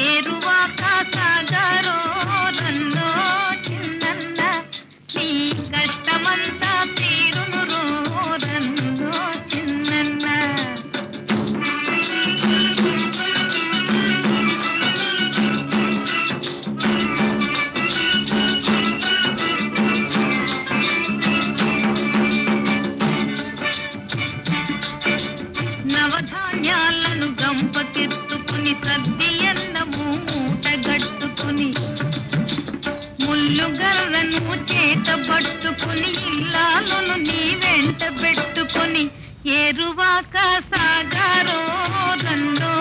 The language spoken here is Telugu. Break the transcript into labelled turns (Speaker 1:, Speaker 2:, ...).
Speaker 1: ఏరువాక సాగరో రన్నో చిన్నన్న నీ కష్టమంతా తీరును రో రన్నో చిన్నన్న. నవధాన్యాలను గంపకెత్తుకుని సద్ది అన్నము మూటగట్టుకుని ముల్లు గర్రను చేత పట్టుకుని ఇల్లాలను నీ వెంట పెట్టుకుని ఏరువాక సాగరో రన్నో